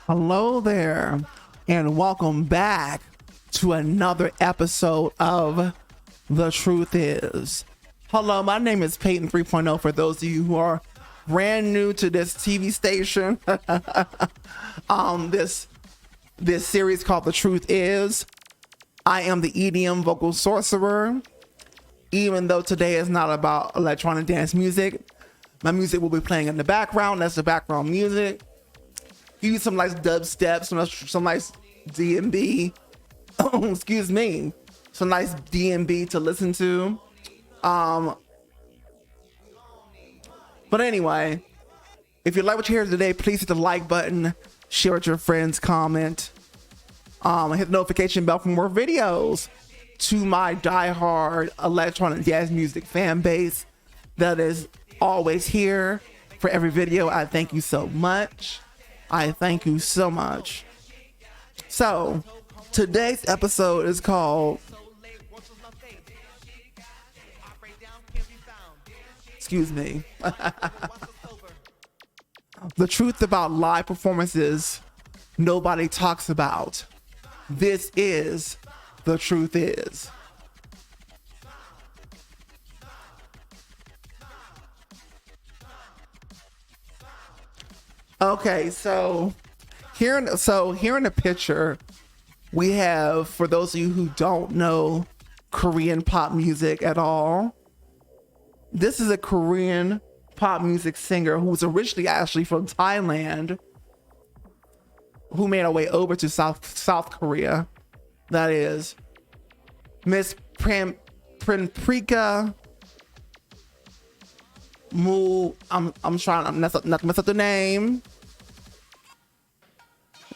Hello there, and welcome back to another episode of The Truth Is. Hello, my name is Peyton 3.0 for those of you who are brand new to this TV station. This series called The Truth Is. I am the EDM vocal sorcerer. Even though today is not about electronic dance music, my music will be playing in the background. That's the background music. Use some nice dubstep, some nice D&B. Excuse me, some nice D&B to listen to. But anyway, if you like what you hear today, please hit the like button, share with your friends, comment, hit the notification bell for more videos. To my diehard electronic jazz music fan base that is always here for every video, I thank you so much. I thank you so much. So, today's episode is called, excuse me, The Truth About Live Performances Nobody Talks About. This is The Truth Is. Okay, so here in the picture, we have, for those of you who don't know Korean pop music at all, this is a Korean pop music singer who was originally actually from Thailand, who made her way over to South Korea. That is Miss Prinprika Mu. I'm trying not to mess up the name.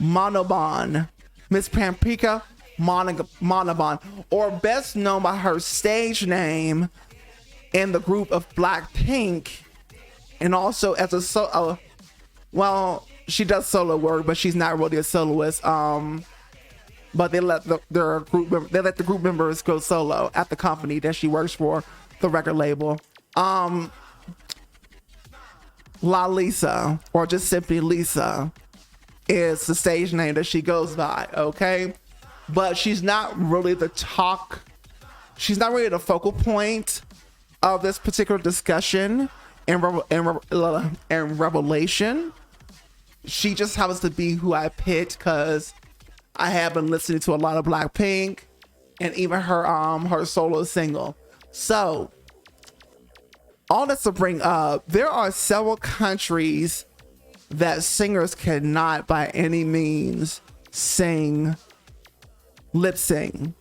Monobon. Miss Prinprika Monobon, or best known by her stage name in the group of Blackpink, and also as a she does solo work, but she's not really a soloist. But they let the group members go solo at the company that she works for, the record label. La Lisa, or just simply Lisa, is the stage name that she goes by. Okay, but she's not really the focal point of this particular discussion and revelation. She just happens to be who I picked because I have been listening to a lot of Blackpink and even her solo single. So all this to bring up, there are several countries that singers cannot by any means lip sing.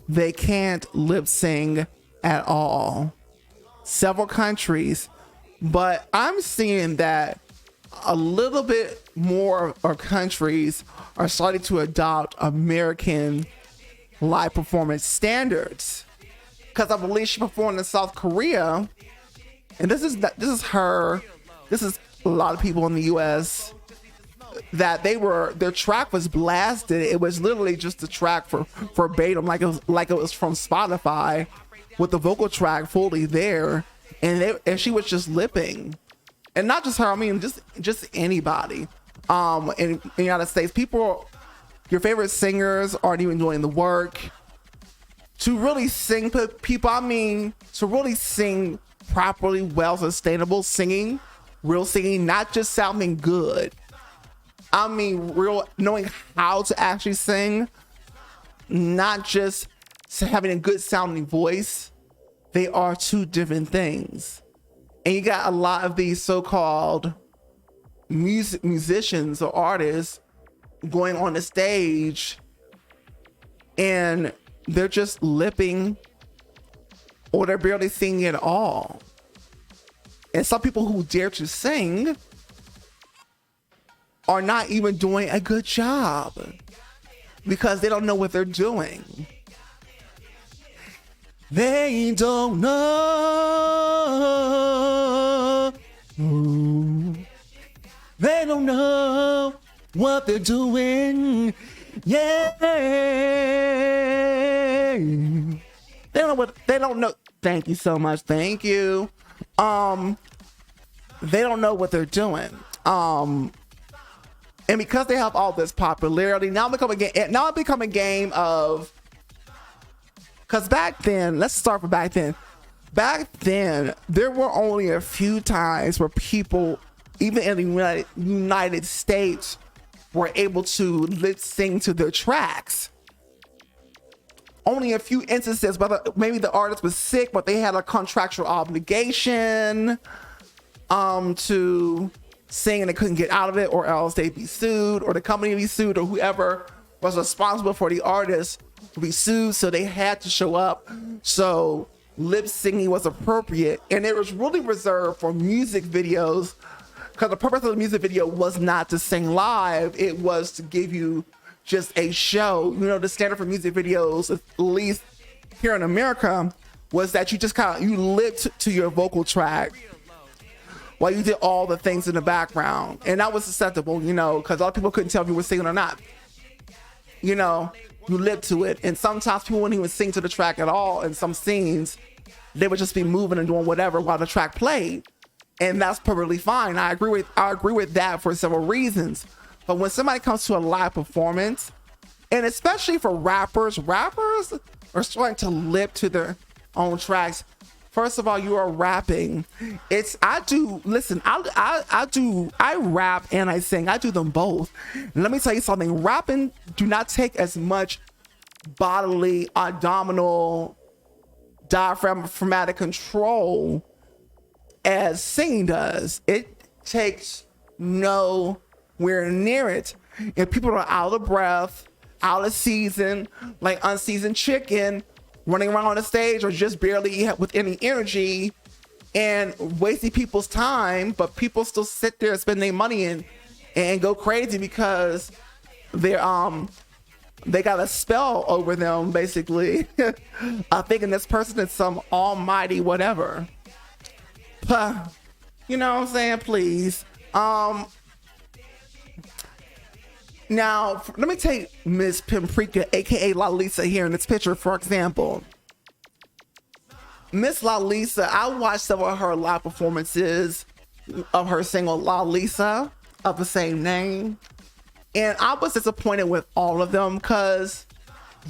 They can't lip sing at all. Several countries, but I'm seeing that a little bit more of countries are starting to adopt American live performance standards. Because I believe she performed in South Korea, and this is a lot of people in the US that their track was blasted. It was literally just a track for verbatim, like it was from Spotify, with the vocal track fully there, and she was just lipping. And not just her, I mean, just anybody. In the United States, your favorite singers aren't even doing the work to really sing. To really sing properly, well, sustainable singing, real singing, not just sounding good. I mean, real knowing how to actually sing, not just having a good sounding voice. They are two different things. And you got a lot of these so-called musicians or artists going on the stage and they're just lipping, or they're barely singing at all. And some people who dare to sing are not even doing a good job because they don't know what they're doing. They don't know. They don't know what they're doing. Yeah. They don't know. Thank you so much. Thank you. They don't know what they're doing. And because they have all this popularity, now it become a game of, because back then, let's start from back then. Back then, there were only a few times where people, even in the United States, were able to lip sync to their tracks. Only a few instances, whether maybe the artist was sick, but they had a contractual obligation to sing and they couldn't get out of it, or else they'd be sued, or the company would be sued, or whoever was responsible for the artist would be sued, so they had to show up. So lip syncing was appropriate, and it was really reserved for music videos, because the purpose of the music video was not to sing live, it was to give you just a show. You know, the standard for music videos, at least here in America, was that you just you lipped to your vocal track while you did all the things in the background. And that was acceptable, you know, because a lot of people couldn't tell if you were singing or not. You know, you lipped to it. And sometimes people wouldn't even sing to the track at all. In some scenes, they would just be moving and doing whatever while the track played. And that's perfectly fine. I agree with that for several reasons. But when somebody comes to a live performance, and especially for rappers are starting to lip to their own tracks. First of all, you are rapping. I rap and I sing. I do them both. And let me tell you something. Rapping do not take as much bodily, abdominal, diaphragmatic control as singing does. It takes nowhere near it. If people are out of breath, out of season, like unseasoned chicken, running around on the stage, or just barely with any energy and wasting people's time, but people still sit there and spend their money and go crazy because they got a spell over them, basically. Thinking this person is some almighty whatever. You know what I'm saying? Please. Now, let me take Miss Pimprika, aka Lalisa, here in this picture, for example. Miss Lalisa, I watched several of her live performances of her single Lalisa, of the same name. And I was disappointed with all of them because,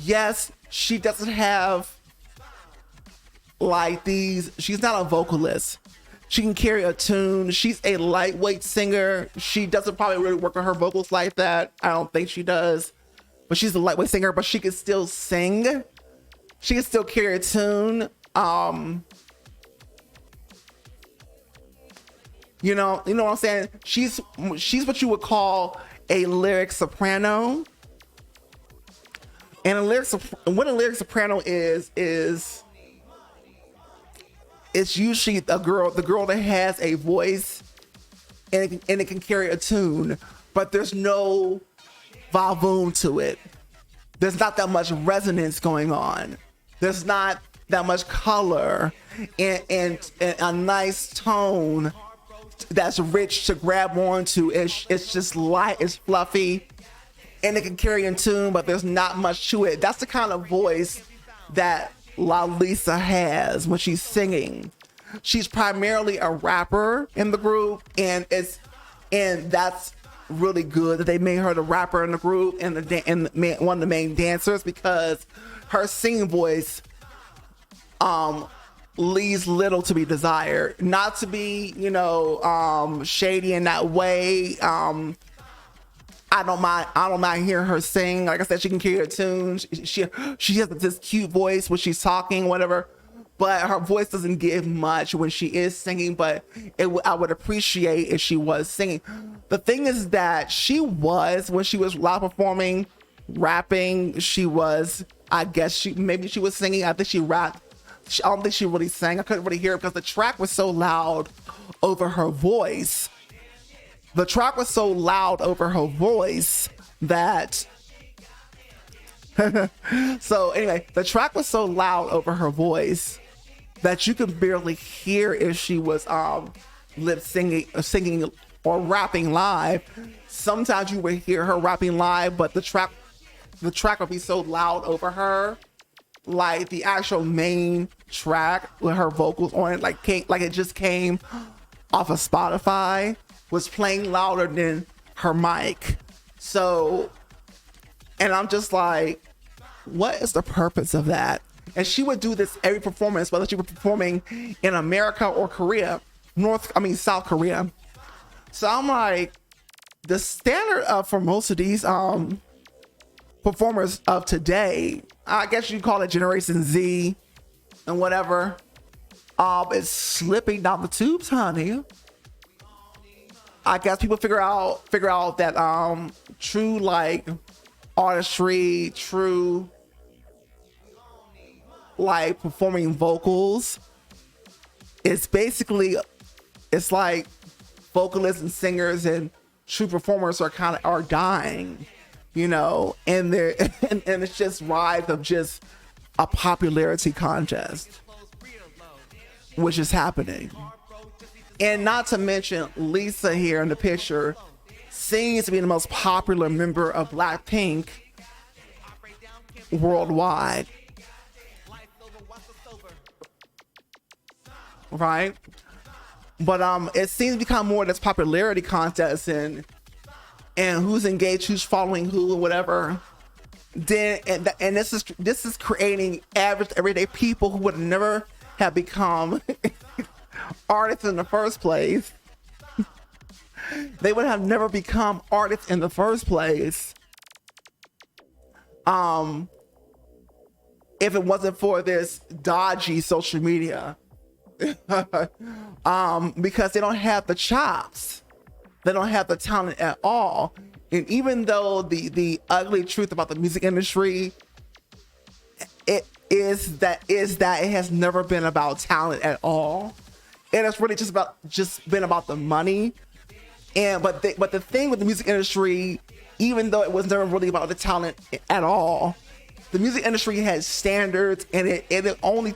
yes, she doesn't have like these, she's not a vocalist. She can carry a tune. She's a lightweight singer. She doesn't probably really work on her vocals like that. I don't think she does. But she's a lightweight singer, but she can still sing. She can still carry a tune. You know what I'm saying? She's what you would call a lyric soprano. And what a lyric soprano is it's usually the girl that has a voice and it can carry a tune, but there's no volume to it. There's not that much resonance going on. There's not that much color and a nice tone that's rich to grab onto. It's just light, it's fluffy, and it can carry a tune, but there's not much to it. That's the kind of voice that Lalisa has when she's singing. She's primarily a rapper in the group, and that's really good that they made her the rapper in the group and one of the main dancers, because her singing voice leaves little to be desired. Not to be, shady in that way. I don't mind hearing her sing. Like I said, she can carry a tune. She has this cute voice when she's talking, whatever. But her voice doesn't give much when she is singing. But I would appreciate if she was singing. The thing is that when she was live performing, rapping, she was. I guess maybe she was singing. I think she rapped. I don't think she really sang. I couldn't really hear it because the track was so loud over her voice. The track was so loud over her voice that so anyway, the track was so loud over her voice that you could barely hear if she was lip singing or rapping live. Sometimes you would hear her rapping live, but the track would be so loud over her, like the actual main track with her vocals on it, like it just came off of Spotify, was playing louder than her mic. So, and I'm just like, what is the purpose of that? And she would do this every performance, whether she was performing in America or Korea, South Korea. So I'm like, the standard for most of these performers of today, I guess you call it Generation Z and whatever, is slipping down the tubes, honey. I guess people figure out that true like artistry, true like performing vocals, it's like vocalists and singers and true performers are dying, you know, and they're and it's just rise of just a popularity contest, which is happening. And not to mention Lisa here in the picture seems to be the most popular member of Blackpink worldwide. Right? But it seems to become more of this popularity contest and who's engaged, who's following who, or whatever. Then and this is creating average everyday people who would never have become artists in the first place. They would have never become artists in the first place if it wasn't for this dodgy social media. Because they don't have the chops, they don't have the talent at all. And even though the ugly truth about the music industry is that it has never been about talent at all. It has really just been about the money. But the thing with the music industry, even though it was never really about the talent at all, the music industry has standards, and it only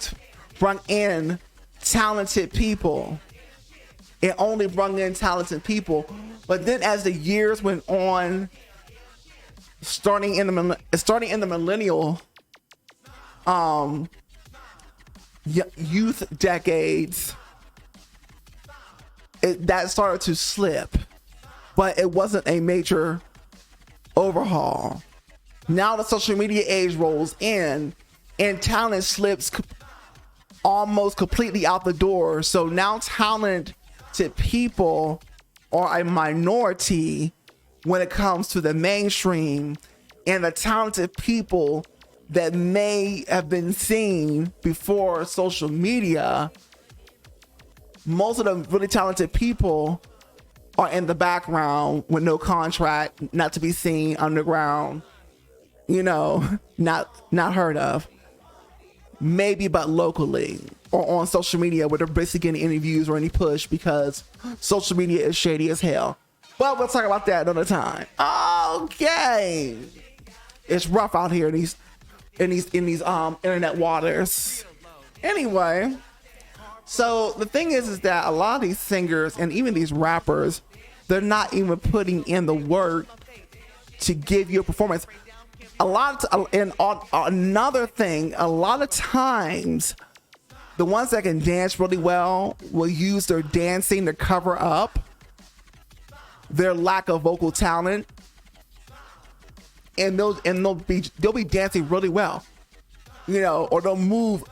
brought in talented people. It only brought in talented people. But then as the years went on, starting in the millennial youth decades, that started to slip, but it wasn't a major overhaul. Now the social media age rolls in and talent slips almost completely out the door. So now talented people are a minority when it comes to the mainstream, and the talented people that may have been seen before social media, most of the really talented people are in the background with no contract, not to be seen, underground, you know, not heard of, maybe but locally or on social media where they're basically getting any views or any push because social media is shady as hell. But we'll talk about that another time. Okay, it's rough out here in these internet waters. Anyway, so the thing is that a lot of these singers and even these rappers, they're not even putting in the work to give you a performance. Another thing, a lot of times, the ones that can dance really well will use their dancing to cover up their lack of vocal talent, and they'll be dancing really well, you know, or they'll move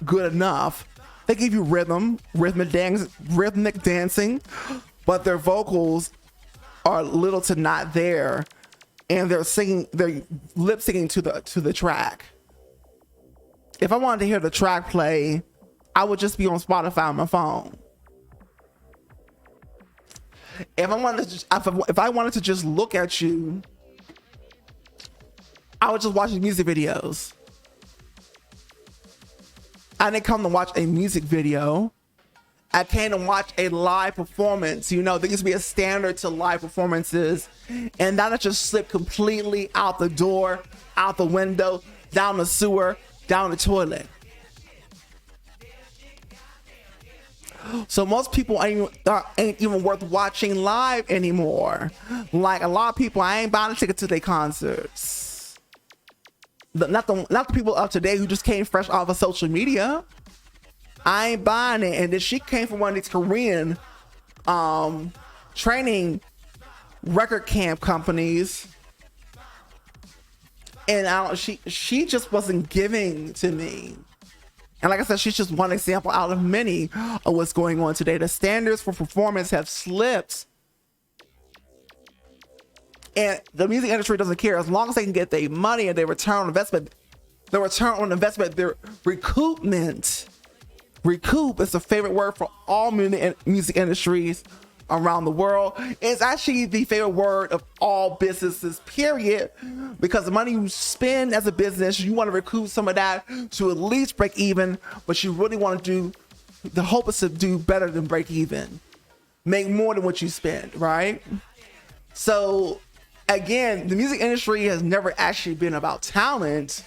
good enough. They give you rhythmic dancing, but their vocals are little to not there, and they're lip syncing to the track. If I wanted to hear the track play, I would just be on Spotify on my phone. If I wanted to just look at you, I would just watch music videos. I didn't come to watch a music video. I came to watch a live performance. You know, there used to be a standard to live performances, and that just slipped completely out the door, out the window, down the sewer, down the toilet. So most people ain't even worth watching live anymore. Like a lot of people, I ain't buying a ticket to their concerts. Not the people of today who just came fresh off of social media. I ain't buying it. And then she came from one of these Korean training record camp companies. And she just wasn't giving to me. And like I said, she's just one example out of many of what's going on today. The standards for performance have slipped. And the music industry doesn't care. As long as they can get their money and their return on investment, their recoupment. Recoup is the favorite word for all music industries around the world. It's actually the favorite word of all businesses, period, because the money you spend as a business, you want to recoup some of that to at least break even, but you really want to do, the hope is to do better than break even, make more than what you spend, right? So again, the music industry has never actually been about talent,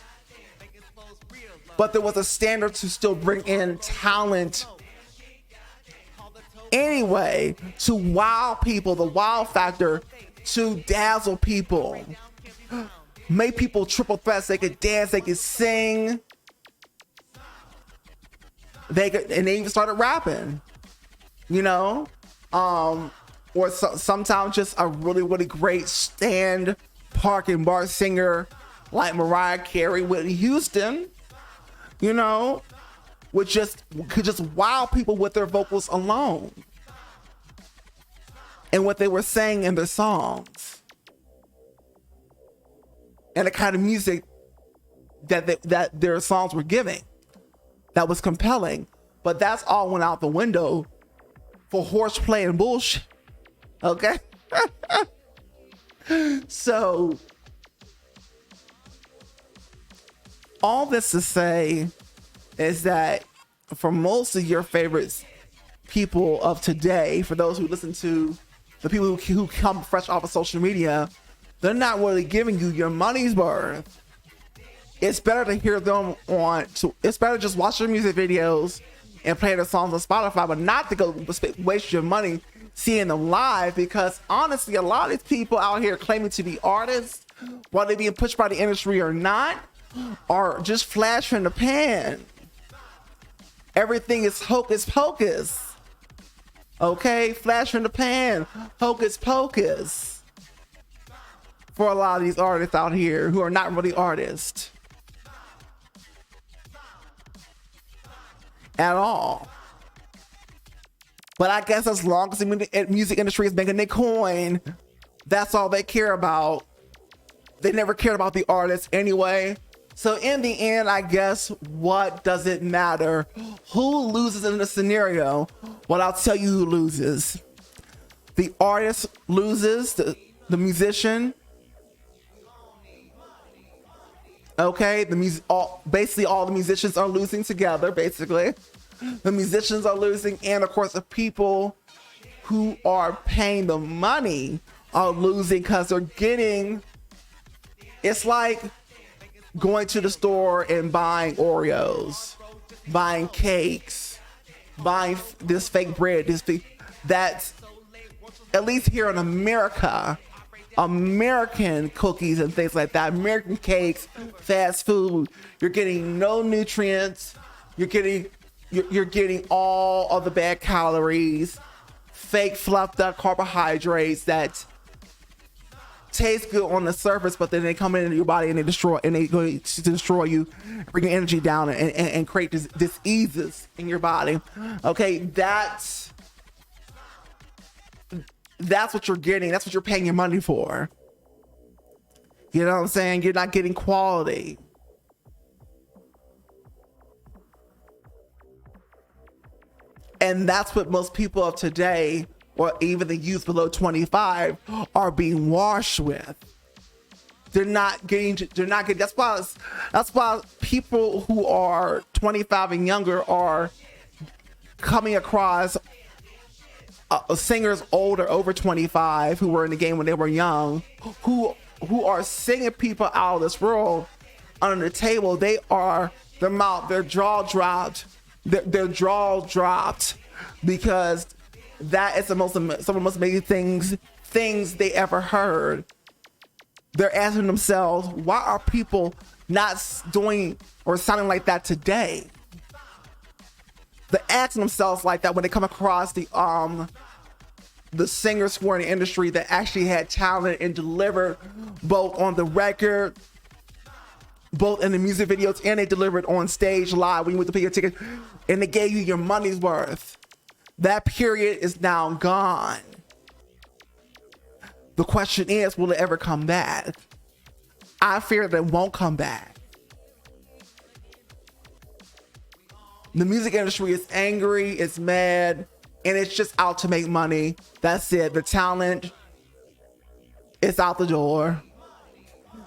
but there was a standard to still bring in talent anyway, to wow people, the wow factor, to dazzle people, make people triple threats. They could dance, they could sing, and they even started rapping, you know, or sometimes just a really great stand, park and bar singer like Mariah Carey, Whitney Houston, you know, could just wow people with their vocals alone and what they were saying in their songs and the kind of music that their songs were giving that was compelling. But that's all went out the window for horseplay and bullshit. Okay. So all this to say is that for most of your favorites people of today, for those who listen to the people who come fresh off of social media, they're not really giving you your money's worth. It's better to hear them it's better to just watch their music videos and play their songs on Spotify, but not to go waste your money seeing them live, because honestly, a lot of these people out here claiming to be artists, whether they being pushed by the industry or not, are just flash in the pan. Everything is hocus pocus. Okay, flash in the pan, hocus pocus. For a lot of these artists out here who are not really artists at all. But I guess as long as the music industry is making their coin, that's all they care about. They never cared about the artists anyway. So in the end, I guess, what does it matter? Who loses in the scenario? Well, I'll tell you who loses. The artist loses, the musician. Okay, basically all the musicians are losing together, basically. The musicians are losing, and of course the people who are paying the money are losing, because they're getting, it's like going to the store and buying Oreos, buying cakes, buying this fake bread, that's, at least here in America, American cookies and things like that, American cakes, fast food, you're getting no nutrients, you're getting all of the bad calories, fake fluffed up carbohydrates that taste good on the surface, but then they come into your body and they go to destroy you, bring your energy down and create diseases in your body. Okay, that's what you're getting. That's what you're paying your money for. You know what I'm saying? You're not getting quality. And that's what most people of today, or even the youth below 25, are being washed with. They're not getting, that's why people who are 25 and younger are coming across singers older, over 25, who were in the game when they were young, who are singing people out of this world under the table. They are, their jaw dropped, their jaw dropped, because that is some of the most amazing things they ever heard. They're asking themselves, why are people not doing or sounding like that today? They're asking themselves like that when they come across the singers who are in the industry that actually had talent and delivered both on the record both in the music videos and they delivered on stage live when you went to pay your ticket, and they gave you your money's worth. That period is now gone. The question is, will it ever come back? I fear that it won't come back. The music industry is angry, it's mad, and it's just out to make money. That's it. The talent is out the door.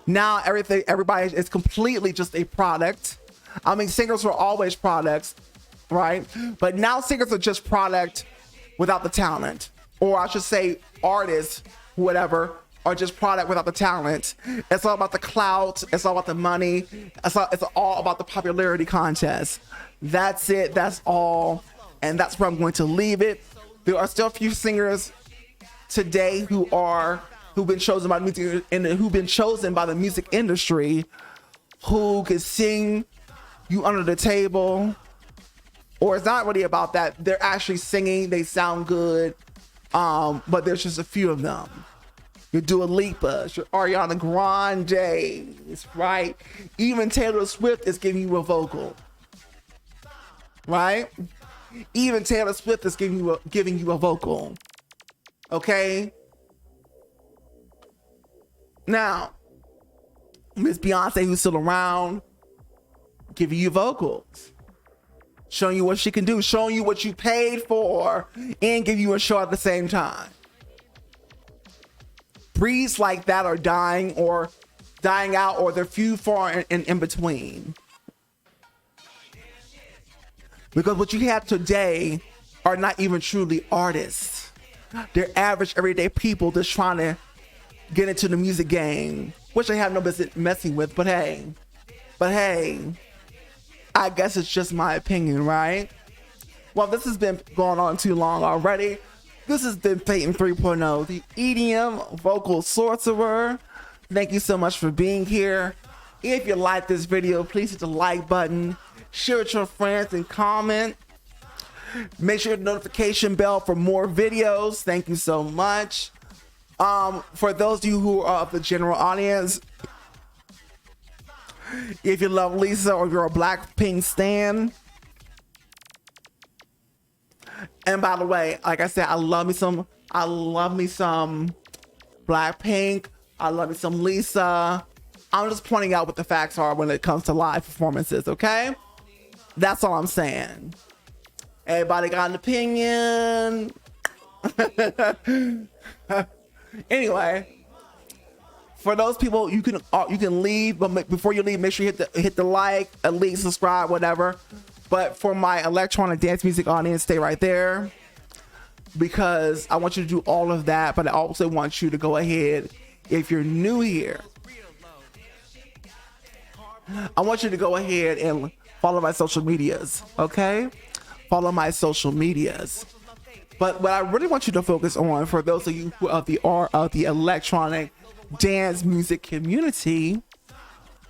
Now everybody is completely just a product. I mean, singers were always products, right? But now singers are just product without the talent. Or I should say artists, whatever, are just product without the talent. It's all about the clout. It's all about the money. It's all about the popularity contest. That's it. That's all. And that's where I'm going to leave it. There are still a few singers today who've been chosen by music and who've been chosen by the music industry, who can sing you under the table. Or it's not really about that. They're actually singing. They sound good. But there's just a few of them. Your Dua Lipa, your Ariana Grande, right? Even Taylor Swift is giving you a vocal, right? Even Taylor Swift is giving you a vocal. Okay. Now, Miss Beyonce, who's still around, giving you vocals, showing you what she can do, showing you what you paid for, and give you a show at the same time. Breeds like that are dying out, or they're few far in between. Because what you have today are not even truly artists. They're average, everyday people just trying to get into the music game, which I have no business messing with, but hey, I guess it's just my opinion, right? Well, this has been going on too long already. This has been Peyton 3.0, the EDM vocal sorcerer. Thank you so much for being here. If you like this video, please hit the like button, share it with your friends, and comment. Make sure the notification bell for more videos. Thank you so much. For those of you who are of the general audience, if you love Lisa or you're a Blackpink stan, and by the way, like I said, I love me some Blackpink. I love me some Lisa. I'm just pointing out what the facts are when it comes to live performances, okay? That's all I'm saying. Everybody got an opinion. Anyway, for those people, you can leave, but before you leave, make sure you hit the like, at least subscribe, whatever. But for my electronic dance music audience, stay right there, because I want you to do all of that. But I also want you to go ahead, if you're new here, I want you to go ahead and follow my social medias, okay? Follow my social medias. But what I really want you to focus on, for those of you who are of the electronic dance music community,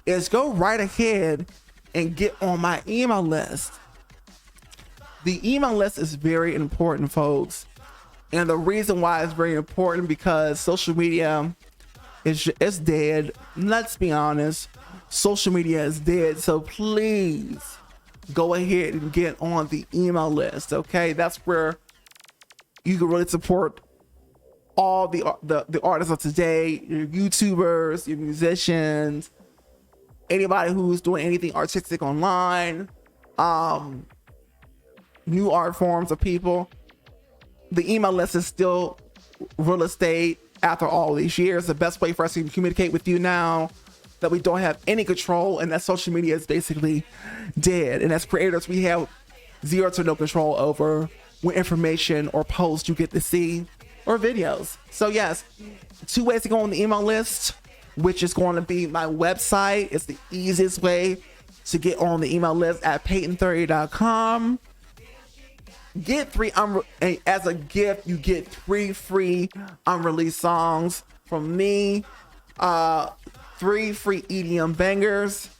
is go right ahead and get on my email list. The email list is very important, folks. And the reason why it's very important, because social media is dead. Let's be honest. Social media is dead. So please go ahead and get on the email list, okay? That's where you can really support all the artists of today, your YouTubers, your musicians, anybody who's doing anything artistic online, new art forms of people. The email list is still real estate after all these years. The best way for us to communicate with you now that we don't have any control, and that social media is basically dead. And as creators, we have zero to no control over what information or posts you get to see, or videos. So yes, 2 ways to go on the email list, which is going to be my website. It's the easiest way to get on the email list at peyton30.com. Get as a gift, you get 3 free unreleased songs from me, 3 free EDM bangers.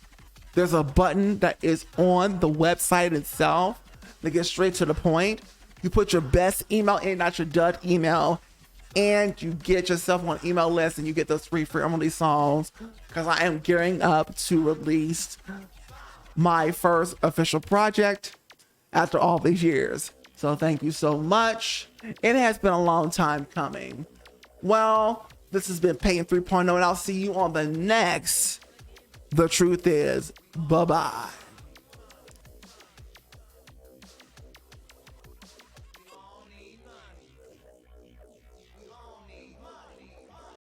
There's a button that is on the website itself to get straight to the point. You put your best email in, not your dud email, and you get yourself on email list and you get those free unreleased songs, because I am gearing up to release my first official project after all these years. So thank you so much. It has been a long time coming. Well, this has been Peyton 3.0, and I'll see you on the next The Truth Is. Bye-bye.